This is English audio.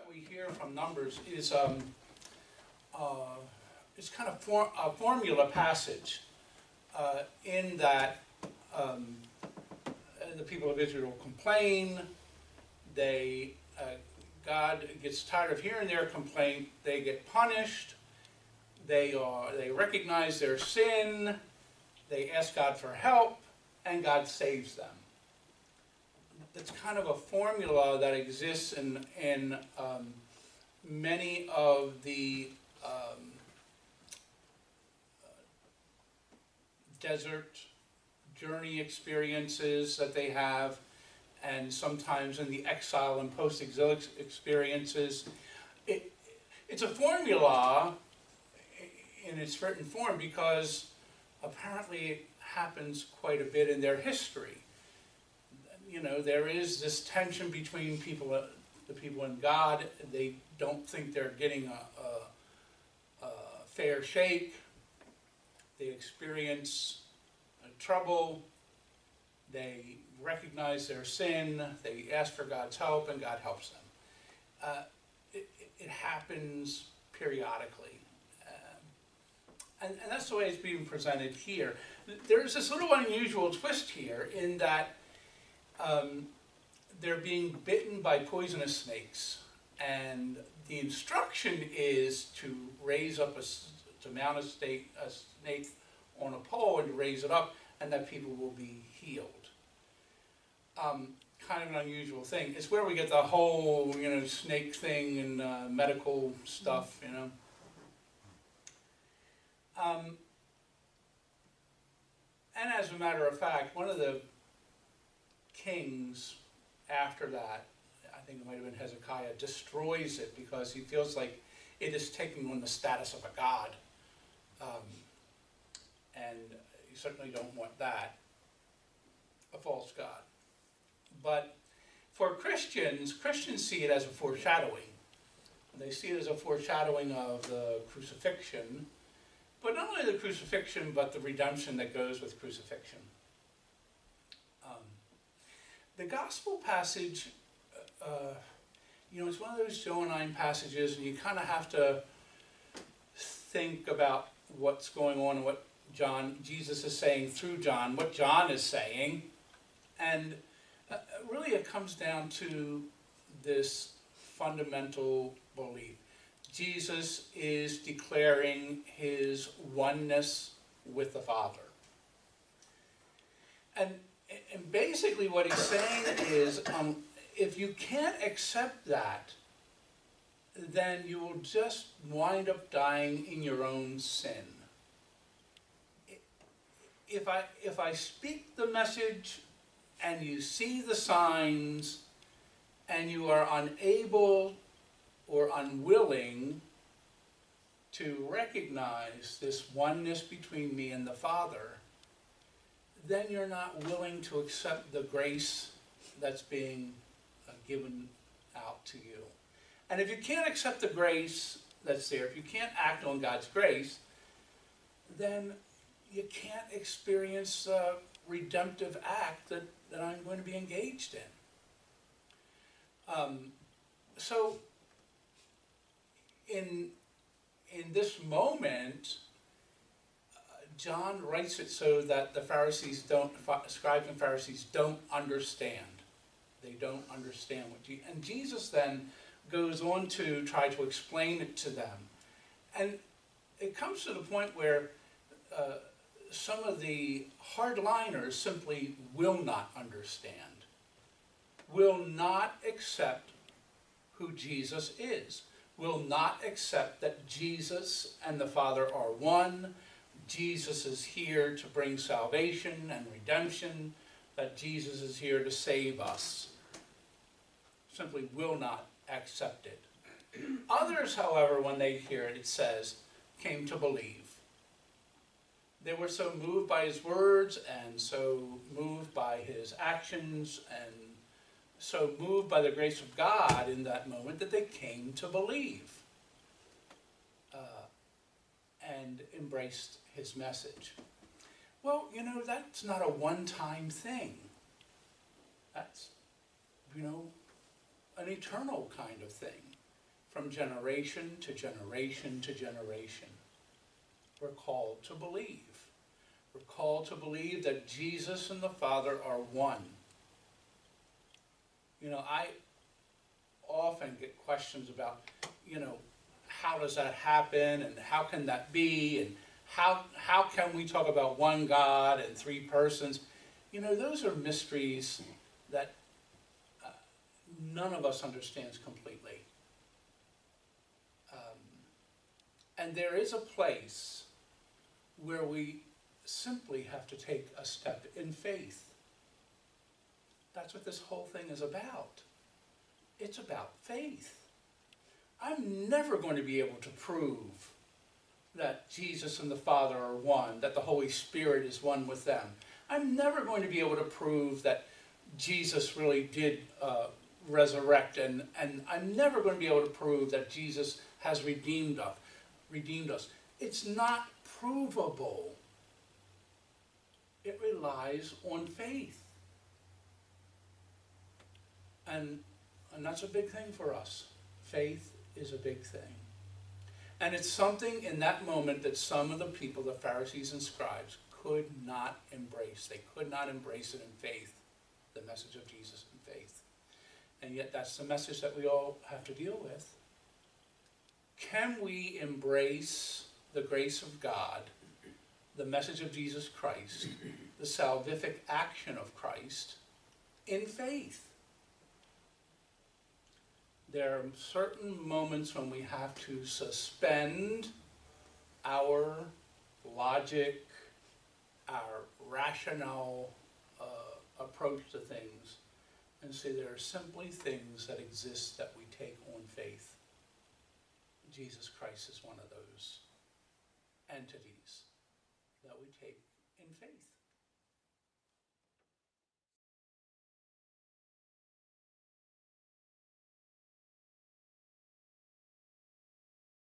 that we hear from Numbers is it's kind of a formula passage in that the people of Israel complain. God gets tired of hearing their complaint. They get punished. They recognize their sin. They ask God for help, and God saves them. It's kind of a formula that exists in many of the desert journey experiences that they have, and sometimes in the exile and post-exilic experiences. It's a formula in its written form because apparently it happens quite a bit in their history. You know, there is this tension between the people and God. They don't think they're getting a fair shake. They experience trouble. They recognize their sin. They ask for God's help, and God helps them. It happens periodically. And that's the way it's being presented here. There's this little unusual twist here in that they're being bitten by poisonous snakes, and the instruction is to mount a snake on a pole and to raise it up, and that people will be healed. Kind of an unusual thing. It's where we get the whole, snake thing and medical stuff, And as a matter of fact, one of the kings after that, I think it might have been Hezekiah, destroys it because he feels like it is taking on the status of a god. And you certainly don't want that, a false god. But for Christians see it as a foreshadowing. They see it as a foreshadowing of the crucifixion, but not only the crucifixion, but the redemption that goes with crucifixion. The gospel passage, it's one of those Johannine passages, and you kind of have to think about what's going on and what Jesus is saying through John, what John is saying, and really it comes down to this fundamental belief. Jesus is declaring his oneness with the Father. And basically what he's saying is, if you can't accept that, then you will just wind up dying in your own sin. If I speak the message and you see the signs and you are unable or unwilling to recognize this oneness between me and the Father, then you're not willing to accept the grace that's being given out to you. And if you can't accept the grace that's there, if you can't act on God's grace, then you can't experience the redemptive act that I'm going to be engaged in. So in this moment, John writes it so that the scribes and Pharisees don't understand. They don't understand and Jesus then goes on to try to explain it to them. And it comes to the point where some of the hardliners simply will not understand, will not accept who Jesus is, will not accept that Jesus and the Father are one. Jesus is here to bring salvation and redemption, that Jesus is here to save us. Simply will not accept it. Others, however, when they hear it, it says, came to believe. They were so moved by his words and so moved by his actions and so moved by the grace of God in that moment that they came to believe and embraced his message. Well, that's not a one-time thing. That's, an eternal kind of thing. from generation to generation to generation. We're called to believe. We're called to believe that Jesus and the Father are one. You know, I often get questions about, you know, how does that happen and how can that be and how can we talk about one God and three persons? You know, those are mysteries that none of us understands completely. And there is a place where we simply have to take a step in faith. That's what this whole thing is about. It's about faith. I'm never going to be able to prove that Jesus and the Father are one, that the Holy Spirit is one with them. I'm never going to be able to prove that Jesus really did resurrect, and I'm never going to be able to prove that Jesus has redeemed us. It's not provable. It relies on faith. And that's a big thing for us. Faith is a big thing. And it's something in that moment that some of the people, the Pharisees and scribes, could not embrace. They could not embrace it in faith, the message of Jesus in faith. And yet that's the message that we all have to deal with. Can we embrace the grace of God, the message of Jesus Christ, the salvific action of Christ, in faith? There are certain moments when we have to suspend our logic, our rational approach to things, and say there are simply things that exist that we take on faith. Jesus Christ is one of those entities that we take in faith.